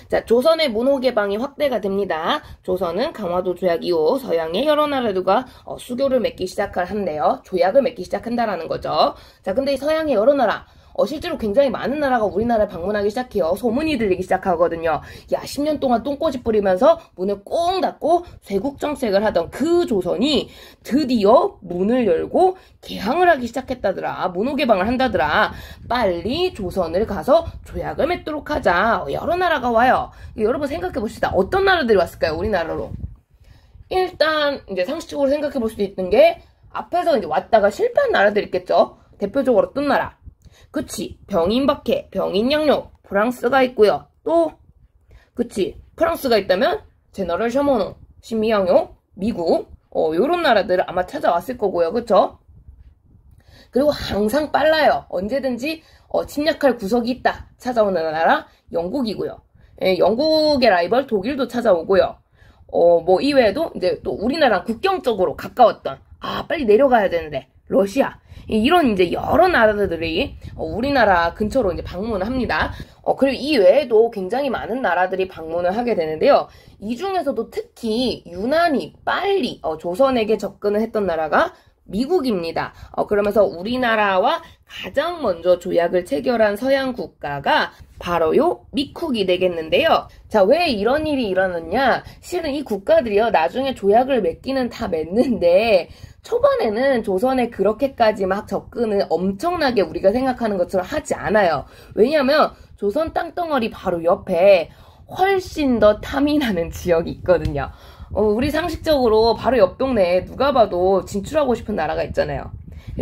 자, 조선의 문호 개방이 확대가 됩니다. 조선은 강화도 조약 이후 서양의 여러 나라들과 수교를 맺기 시작한대요. 조약을 맺기 시작한다라는 거죠. 자, 근데 이 서양의 여러 나라, 실제로 굉장히 많은 나라가 우리나라를 방문하기 시작해요. 소문이 들리기 시작하거든요. 야, 10년 동안 똥꼬집 부리면서 문을 꽁 닫고 쇄국 정책을 하던 그 조선이 드디어 문을 열고 개항을 하기 시작했다더라. 문호 개방을 한다더라. 빨리 조선을 가서 조약을 맺도록 하자. 여러 나라가 와요. 여러분 생각해 봅시다. 어떤 나라들이 왔을까요? 우리나라로. 일단 이제 상식적으로 생각해 볼 수도 있는 게 앞에서 이제 왔다가 실패한 나라들 있겠죠. 대표적으로 어떤 나라? 그치, 병인박해, 병인양요, 프랑스가 있고요. 또 그치, 프랑스가 있다면 제너럴 셔머노, 신미양요, 미국, 요런 나라들을 아마 찾아왔을 거고요. 그쵸? 그리고 항상 빨라요. 언제든지 침략할 구석이 있다. 찾아오는 나라 영국이고요. 예, 영국의 라이벌 독일도 찾아오고요. 뭐 이외에도 이제 또 우리나라랑 국경적으로 가까웠던 빨리 내려가야 되는데 러시아, 이런 이제 여러 나라들이 우리나라 근처로 이제 방문을 합니다. 그리고 이 외에도 굉장히 많은 나라들이 방문을 하게 되는데요. 이 중에서도 특히 유난히 빨리 조선에게 접근을 했던 나라가 미국입니다. 그러면서 우리나라와 가장 먼저 조약을 체결한 서양 국가가 바로 미국이 되겠는데요. 자, 왜 이런 일이 일어났냐? 실은 이 국가들이요, 나중에 조약을 맺기는 다 맺는데 초반에는 조선에 그렇게까지 막 접근을 엄청나게 우리가 생각하는 것처럼 하지 않아요. 왜냐하면 조선 땅덩어리 바로 옆에 훨씬 더 탐이 나는 지역이 있거든요. 우리 상식적으로 바로 옆 동네에 누가 봐도 진출하고 싶은 나라가 있잖아요.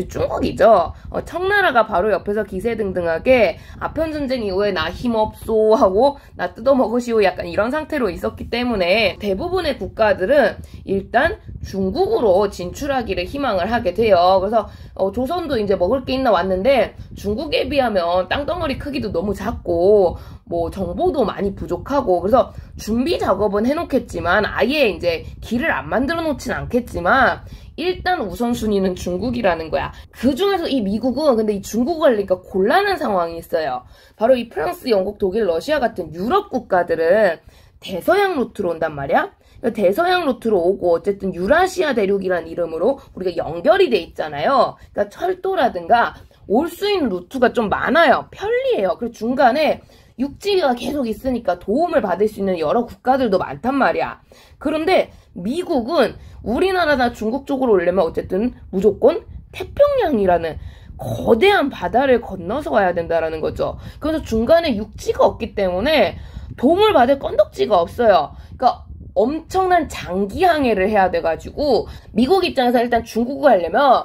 중국이죠. 청나라가 바로 옆에서 기세등등하게 아편전쟁 이후에 나 힘없소 하고 나 뜯어먹으시오 약간 이런 상태로 있었기 때문에 대부분의 국가들은 일단 중국으로 진출하기를 희망을 하게 돼요. 그래서 조선도 이제 먹을 게 있나 왔는데 중국에 비하면 땅덩어리 크기도 너무 작고 뭐 정보도 많이 부족하고 그래서 준비 작업은 해놓겠지만 아예 이제 길을 안 만들어 놓진 않겠지만 일단 우선순위는 중국이라는 거야. 그 중에서 이 미국은 근데 이 중국을 하려니까 곤란한 상황이 있어요. 바로 이 프랑스, 영국, 독일, 러시아 같은 유럽 국가들은 대서양 루트로 온단 말이야. 대서양 루트로 오고 어쨌든 유라시아 대륙이라는 이름으로 우리가 연결이 돼 있잖아요. 그러니까 철도라든가 올 수 있는 루트가 좀 많아요. 편리해요. 그리고 중간에 육지가 계속 있으니까 도움을 받을 수 있는 여러 국가들도 많단 말이야. 그런데 미국은 우리나라나 중국 쪽으로 오려면 어쨌든 무조건 태평양이라는 거대한 바다를 건너서 와야 된다는 거죠. 그래서 중간에 육지가 없기 때문에 도움을 받을 건덕지가 없어요. 그러니까 엄청난 장기 항해를 해야 돼가지고 미국 입장에서 일단 중국을 가려면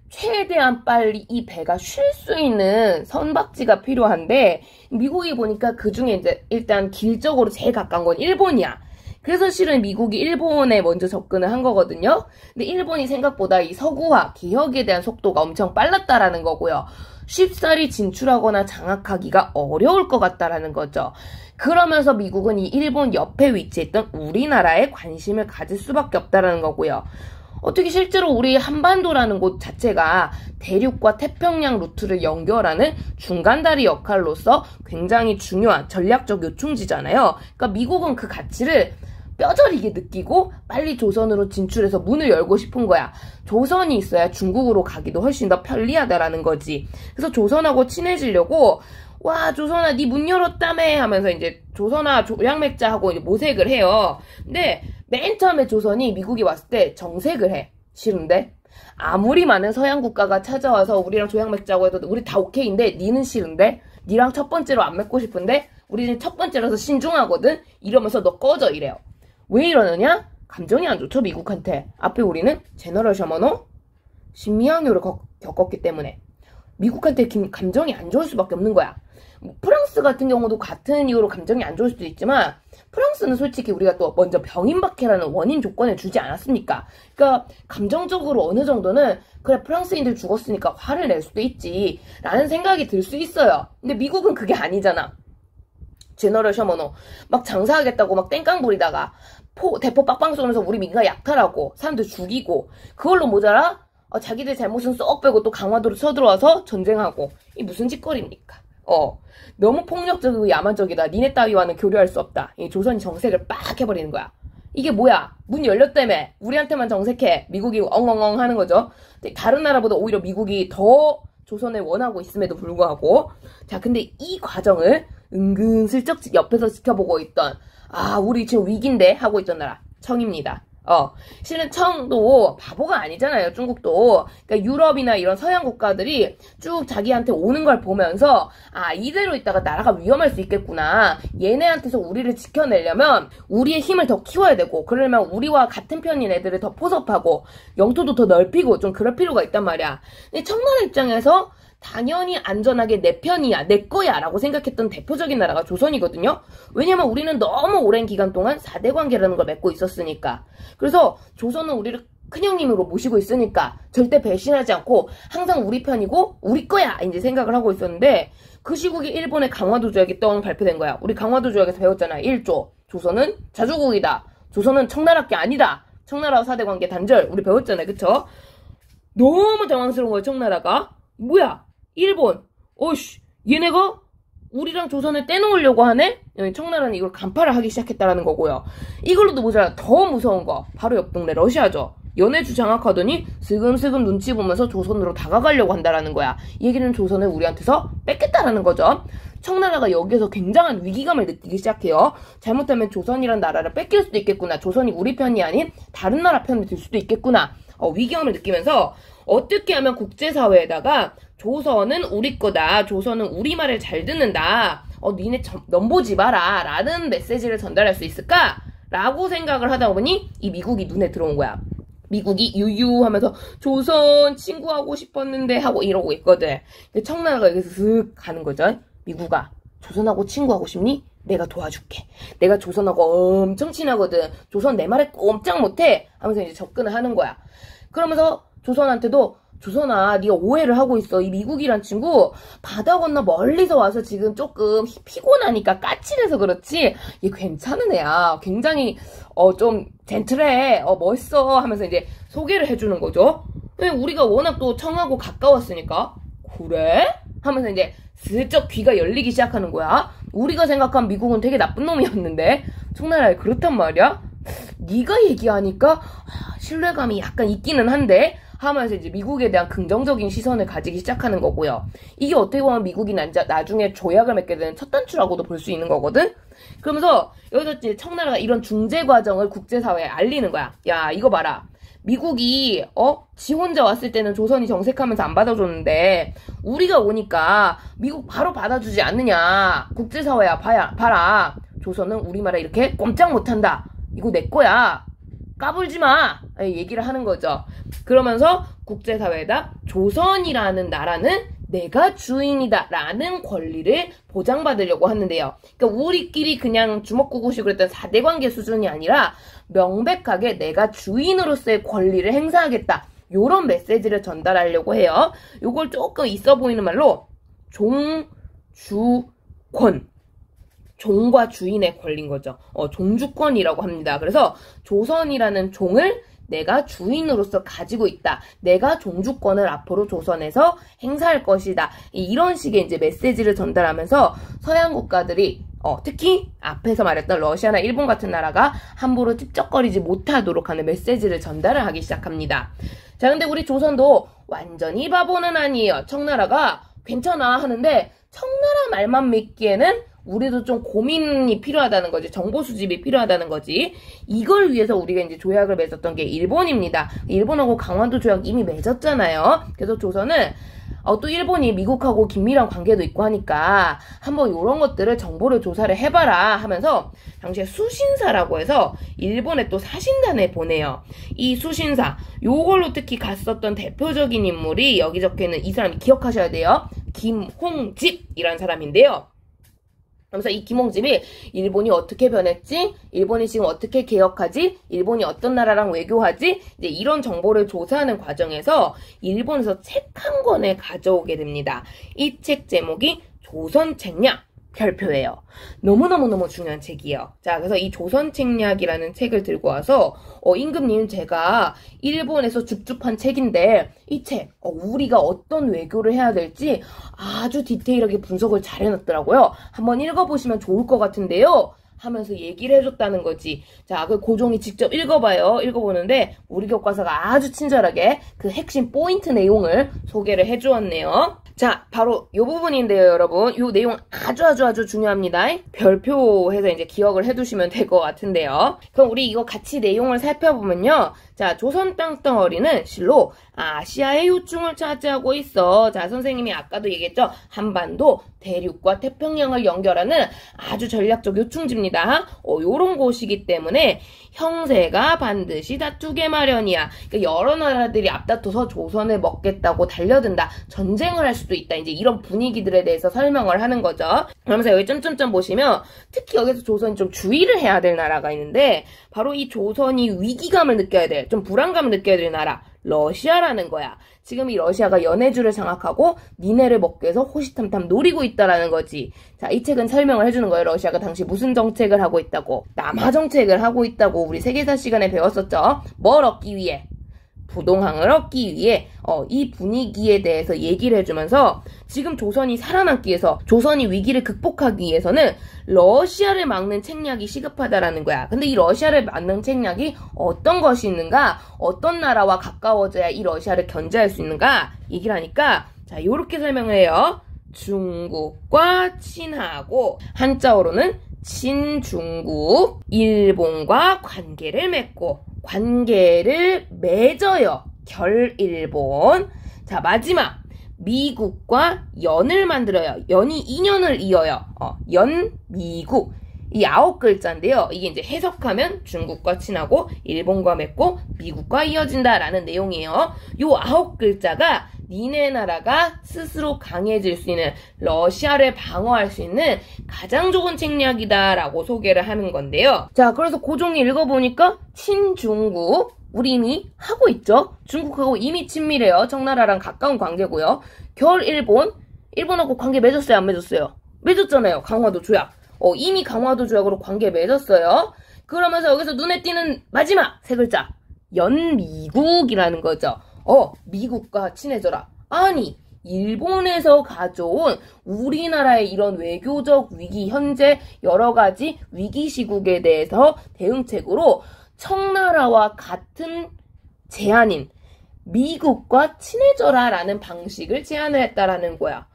최대한 빨리 이 배가 쉴 수 있는 선박지가 필요한데 미국이 보니까 그 중에 이제 일단 길적으로 제일 가까운 건 일본이야. 그래서 실은 미국이 일본에 먼저 접근을 한 거거든요. 근데 일본이 생각보다 이 서구화, 개혁에 대한 속도가 엄청 빨랐다라는 거고요. 쉽사리 진출하거나 장악하기가 어려울 것 같다라는 거죠. 그러면서 미국은 이 일본 옆에 위치했던 우리나라에 관심을 가질 수밖에 없다라는 거고요. 어떻게 실제로 우리 한반도라는 곳 자체가 대륙과 태평양 루트를 연결하는 중간다리 역할로서 굉장히 중요한 전략적 요충지잖아요. 그러니까 미국은 그 가치를 뼈저리게 느끼고 빨리 조선으로 진출해서 문을 열고 싶은 거야. 조선이 있어야 중국으로 가기도 훨씬 더 편리하다라는 거지. 그래서 조선하고 친해지려고 와 조선아 니 문 열었다며 하면서 이제 조선아 조약 맺자 하고 이제 모색을 해요. 근데 맨 처음에 조선이 미국이 왔을 때 정색을 해. 싫은데? 아무리 많은 서양 국가가 찾아와서 우리랑 조약 맺자고 해도 우리 다 오케이인데 니는 싫은데? 니랑 첫 번째로 안 맺고 싶은데? 우리는 첫 번째라서 신중하거든? 이러면서 너 꺼져 이래요. 왜 이러느냐? 감정이 안 좋죠 미국한테. 앞에 우리는 제너럴 셔머노 신미항요를 겪었기 때문에 미국한테 감정이 안 좋을 수밖에 없는 거야. 프랑스 같은 경우도 같은 이유로 감정이 안 좋을 수도 있지만 프랑스는 솔직히 우리가 또 먼저 병인박해라는 원인 조건을 주지 않았습니까? 그러니까 감정적으로 어느 정도는 그래 프랑스인들 죽었으니까 화를 낼 수도 있지 라는 생각이 들 수 있어요. 근데 미국은 그게 아니잖아. 제너럴 셔머노 막 장사하겠다고 막 땡깡 부리다가 대포 빡빡 쏘면서 우리 민가 약탈하고 사람들 죽이고 그걸로 모자라 자기들 잘못은 쏙 빼고 또 강화도로 쳐들어와서 전쟁하고 이 무슨 짓거리입니까? 너무 폭력적이고 야만적이다. 니네 따위와는 교류할 수 없다. 이 조선이 정색을 빡 해버리는 거야. 이게 뭐야? 문 열렸다며. 우리한테만 정색해. 미국이 엉엉엉 하는 거죠. 다른 나라보다 오히려 미국이 더 조선을 원하고 있음에도 불구하고. 자, 근데 이 과정을 은근슬쩍 옆에서 지켜보고 있던, 우리 지금 위기인데 하고 있던 나라. 청입니다. 실은 청도 바보가 아니잖아요, 중국도. 그러니까 유럽이나 이런 서양 국가들이 쭉 자기한테 오는 걸 보면서, 이대로 있다가 나라가 위험할 수 있겠구나. 얘네한테서 우리를 지켜내려면 우리의 힘을 더 키워야 되고, 그러려면 우리와 같은 편인 애들을 더 포섭하고, 영토도 더 넓히고, 좀 그럴 필요가 있단 말이야. 근데 청나라 입장에서 당연히 안전하게 내 편이야, 내 거야 라고 생각했던 대표적인 나라가 조선이거든요. 왜냐면 우리는 너무 오랜 기간 동안 4대 관계라는 걸 맺고 있었으니까. 그래서 조선은 우리를 큰형님으로 모시고 있으니까 절대 배신하지 않고 항상 우리 편이고 우리 거야 이제 생각을 하고 있었는데, 그 시국에 일본의 강화도 조약이 뻥 발표된 거야. 우리 강화도 조약에서 배웠잖아. 1조 조선은 자주국이다. 조선은 청나라 게 아니다. 청나라와 4대 관계 단절 우리 배웠잖아요. 그쵸? 너무 당황스러운 거예요, 청나라가. 뭐야? 일본, 얘네가 우리랑 조선을 떼놓으려고 하네? 청나라는 이걸 간파를 하기 시작했다라는 거고요. 이걸로도 모자라 더 무서운 거, 바로 옆 동네 러시아죠. 연해주 장악하더니 슬금슬금 눈치 보면서 조선으로 다가가려고 한다라는 거야. 이 얘기는 조선을 우리한테서 뺏겠다라는 거죠. 청나라가 여기에서 굉장한 위기감을 느끼기 시작해요. 잘못하면 조선이란 나라를 뺏길 수도 있겠구나. 조선이 우리 편이 아닌 다른 나라 편이 될 수도 있겠구나. 위기감을 느끼면서 어떻게 하면 국제사회에다가 조선은 우리 거다. 조선은 우리 말을 잘 듣는다. 니네 넘보지 마라. 라는 메시지를 전달할 수 있을까? 라고 생각을 하다 보니 이 미국이 눈에 들어온 거야. 미국이 유유하면서 조선 친구하고 싶었는데 하고 이러고 있거든. 근데 청나라가 여기서 슥 가는 거죠. 미국아, 조선하고 친구하고 싶니? 내가 도와줄게. 내가 조선하고 엄청 친하거든. 조선 내 말에 꼼짝 못해. 하면서 이제 접근을 하는 거야. 그러면서 조선한테도, 조선아, 네가 오해를 하고 있어. 이 미국이란 친구 바다 건너 멀리서 와서 지금 조금 피곤하니까 까칠해서 그렇지 얘 괜찮은 애야. 굉장히 좀 젠틀해. 멋있어. 하면서 이제 소개를 해주는 거죠. 왜? 우리가 워낙 또 청하고 가까웠으니까. 그래? 하면서 이제 슬쩍 귀가 열리기 시작하는 거야. 우리가 생각한 미국은 되게 나쁜 놈이었는데 청나라에 그렇단 말이야. 네가 얘기하니까 신뢰감이 약간 있기는 한데 하면서 이제 미국에 대한 긍정적인 시선을 가지기 시작하는 거고요. 이게 어떻게 보면 미국이 나중에 조약을 맺게 되는 첫 단추라고도 볼 수 있는 거거든. 그러면서 여기서 이제 청나라가 이런 중재 과정을 국제사회에 알리는 거야. 야, 이거 봐라. 미국이 지 혼자 왔을 때는 조선이 정색하면서 안 받아줬는데 우리가 오니까 미국 바로 받아주지 않느냐. 국제사회야, 봐라. 조선은 우리 말에 이렇게 꼼짝 못한다. 이거 내 거야. 까불지 마! 얘기를 하는 거죠. 그러면서 국제사회에다 조선이라는 나라는 내가 주인이다 라는 권리를 보장받으려고 하는데요. 그러니까 우리끼리 그냥 주먹구구식으로 했던 4대 관계 수준이 아니라 명백하게 내가 주인으로서의 권리를 행사하겠다. 요런 메시지를 전달하려고 해요. 요걸 조금 있어 보이는 말로 종주권. 종과 주인의 권리인 거죠. 종주권이라고 합니다. 그래서 조선이라는 종을 내가 주인으로서 가지고 있다. 내가 종주권을 앞으로 조선에서 행사할 것이다. 이런 식의 이제 메시지를 전달하면서 서양 국가들이 특히 앞에서 말했던 러시아나 일본 같은 나라가 함부로 찝쩍거리지 못하도록 하는 메시지를 전달을 하기 시작합니다. 자, 근데 우리 조선도 완전히 바보는 아니에요. 청나라가 괜찮아 하는데 청나라 말만 믿기에는 우리도 좀 고민이 필요하다는 거지. 정보 수집이 필요하다는 거지. 이걸 위해서 우리가 이제 조약을 맺었던 게 일본입니다. 일본하고 강화도 조약 이미 맺었잖아요. 그래서 조선은 또 일본이 미국하고 긴밀한 관계도 있고 하니까 한번 이런 것들을 정보를 조사를 해봐라 하면서 당시에 수신사라고 해서 일본에 또 사신단을 보내요. 이 수신사, 요걸로 특히 갔었던 대표적인 인물이 여기 적혀있는 이 사람이 기억하셔야 돼요. 김홍집이라는 사람인데요. 그래서 이 김홍집이 일본이 어떻게 변했지? 일본이 지금 어떻게 개혁하지? 일본이 어떤 나라랑 외교하지? 이제 이런 정보를 조사하는 과정에서 일본에서 책 한 권을 가져오게 됩니다. 이 책 제목이 조선책략. 별표예요. 너무너무너무 중요한 책이에요. 자, 그래서 이 조선책략이라는 책을 들고 와서 임금님 제가 일본에서 줍줍한 책인데 이 책 우리가 어떤 외교를 해야 될지 아주 디테일하게 분석을 잘 해놨더라고요. 한번 읽어보시면 좋을 것 같은데요. 하면서 얘기를 해줬다는 거지. 자, 그 고종이 직접 읽어봐요. 읽어보는데 우리 교과서가 아주 친절하게 그 핵심 포인트 내용을 소개를 해주었네요. 자, 바로 이 부분인데요, 여러분. 이 내용 아주 중요합니다. 별표해서 이제 기억을 해두시면 될 것 같은데요. 그럼 우리 이거 같이 내용을 살펴보면요. 자, 조선 땅덩어리는 실로 아시아의 요충을 차지하고 있어. 자, 선생님이 아까도 얘기했죠. 한반도, 대륙과 태평양을 연결하는 아주 전략적 요충지입니다. 요런 곳이기 때문에 형세가 반드시 다투게 마련이야. 그러니까 여러 나라들이 앞다퉈서 조선을 먹겠다고 달려든다. 전쟁을 할 수도 있다. 이제 이런 분위기들에 대해서 설명을 하는 거죠. 그러면서 여기 점점점 보시면 특히 여기서 조선이 좀 주의를 해야 될 나라가 있는데 바로 이 조선이 위기감을 느껴야 될, 좀 불안감을 느껴야 될 나라. 러시아라는 거야. 지금 이 러시아가 연해주를 장악하고 니네를 먹기 위해서 호시탐탐 노리고 있다라는 거지. 자, 이 책은 설명을 해주는 거예요. 러시아가 당시 무슨 정책을 하고 있다고. 남하 정책을 하고 있다고 우리 세계사 시간에 배웠었죠. 뭘 얻기 위해? 부동항을 얻기 위해 이 분위기에 대해서 얘기를 해주면서 지금 조선이 살아남기 위해서, 조선이 위기를 극복하기 위해서는 러시아를 막는 책략이 시급하다라는 거야. 근데 이 러시아를 막는 책략이 어떤 것이 있는가? 어떤 나라와 가까워져야 이 러시아를 견제할 수 있는가? 얘기를 하니까 자, 요렇게 설명을 해요. 중국과 친하고 한자어로는 친중국, 일본과 관계를 맺고 관계를 맺어요. 결일본. 자, 마지막 미국과 연을 만들어요. 연이 인연을 이어요. 연미국. 이 9글자인데요. 이게 이제 해석하면 중국과 친하고 일본과 맺고 미국과 이어진다라는 내용이에요. 요 9글자가 니네 나라가 스스로 강해질 수 있는, 러시아를 방어할 수 있는 가장 좋은 책략이다라고 소개를 하는 건데요. 자, 그래서 고종이 읽어보니까 친중국, 우리 이미 하고 있죠. 중국하고 이미 친밀해요. 청나라랑 가까운 관계고요. 결일본, 일본하고 관계 맺었어요? 안 맺었어요? 맺었잖아요. 강화도 조약. 이미 강화도 조약으로 관계 맺었어요. 그러면서 여기서 눈에 띄는 마지막 세 글자, 연미국이라는 거죠. 미국과 친해져라. 아니, 일본에서 가져온 우리나라의 이런 외교적 위기, 현재 여러 가지 위기 시국에 대해서 대응책으로 청나라와 같은 제안인 미국과 친해져라 라는 방식을 제안을 했다라는 거야.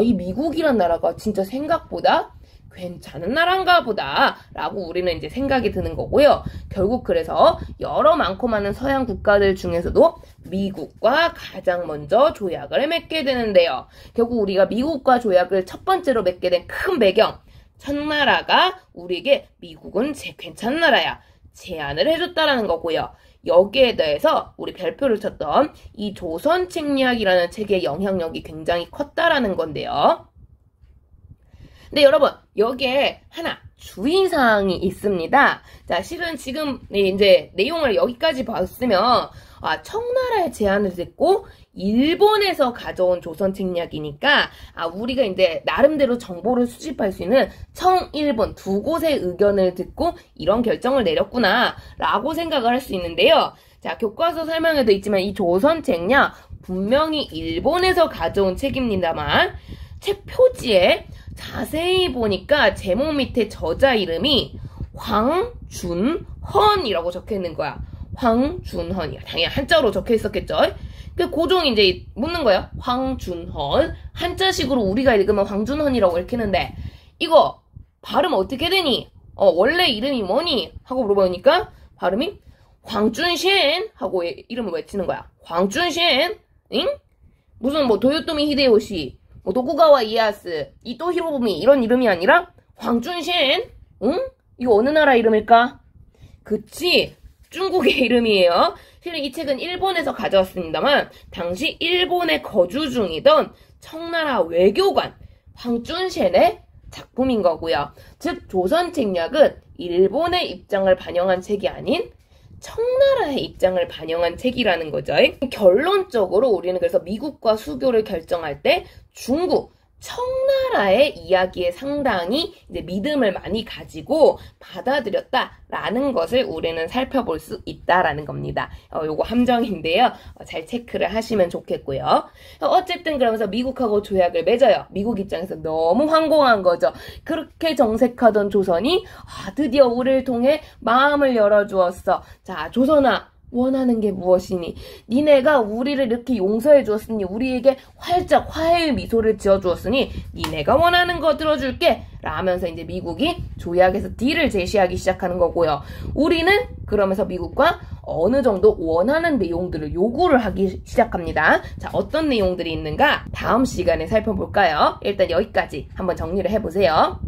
이 미국이란 나라가 진짜 생각보다 괜찮은 나라인가 보다 라고 우리는 이제 생각이 드는 거고요. 결국 그래서 여러 많고 많은 서양 국가들 중에서도 미국과 가장 먼저 조약을 맺게 되는데요. 결국 우리가 미국과 조약을 첫 번째로 맺게 된 큰 배경, 청나라가 우리에게 미국은 괜찮은 나라야 제안을 해줬다라는 거고요. 여기에 대해서 우리 별표를 쳤던 이 조선책략이라는 책의 영향력이 굉장히 컸다라는 건데요. 근데 여러분, 여기에 하나 주의사항이 있습니다. 자, 실은 지금 이제 내용을 여기까지 봤으면 청나라의 제안을 듣고 일본에서 가져온 조선책략이니까 우리가 이제 나름대로 정보를 수집할 수 있는 청일본 두 곳의 의견을 듣고 이런 결정을 내렸구나 라고 생각을 할 수 있는데요. 자, 교과서 설명에도 있지만 이 조선책략 분명히 일본에서 가져온 책입니다만 책 표지에 자세히 보니까 제목 밑에 저자 이름이 황준헌이라고 적혀 있는 거야. 황준헌이야. 당연히 한자로 적혀 있었겠죠. 그 고종이 이제 묻는 거예요. 황준헌. 한자식으로 우리가 읽으면 황준헌이라고 읽히는데 이거 발음 어떻게 되니? 원래 이름이 뭐니? 하고 물어보니까 발음이 황준신 하고 이름을 외치는 거야. 황준신? 응? 무슨 도요토미 히데요시, 도쿠가와 이에야스, 이토 히로부미 이런 이름이 아니라 황준신? 응? 이거 어느 나라 이름일까? 그치? 중국의 이름이에요. 실은 이 책은 일본에서 가져왔습니다만 당시 일본에 거주 중이던 청나라 외교관 황준신의 작품인 거고요. 즉 조선책략은 일본의 입장을 반영한 책이 아닌 청나라의 입장을 반영한 책이라는 거죠. 결론적으로 우리는 그래서 미국과 수교를 결정할 때 중국, 청나라의 이야기에 상당히 이제 믿음을 많이 가지고 받아들였다라는 것을 우리는 살펴볼 수 있다라는 겁니다. 요거 함정인데요. 잘 체크를 하시면 좋겠고요. 어쨌든 그러면서 미국하고 조약을 맺어요. 미국 입장에서 너무 황공한 거죠. 그렇게 정색하던 조선이 드디어 우리를 통해 마음을 열어주었어. 자, 조선아. 원하는 게 무엇이니? 니네가 우리를 이렇게 용서해 주었으니 우리에게 활짝 화해의 미소를 지어 주었으니 니네가 원하는 거 들어줄게 라면서 이제 미국이 조약에서 딜을 제시하기 시작하는 거고요. 우리는 그러면서 미국과 어느 정도 원하는 내용들을 요구를 하기 시작합니다. 자, 어떤 내용들이 있는가? 다음 시간에 살펴볼까요? 일단 여기까지 한번 정리를 해보세요.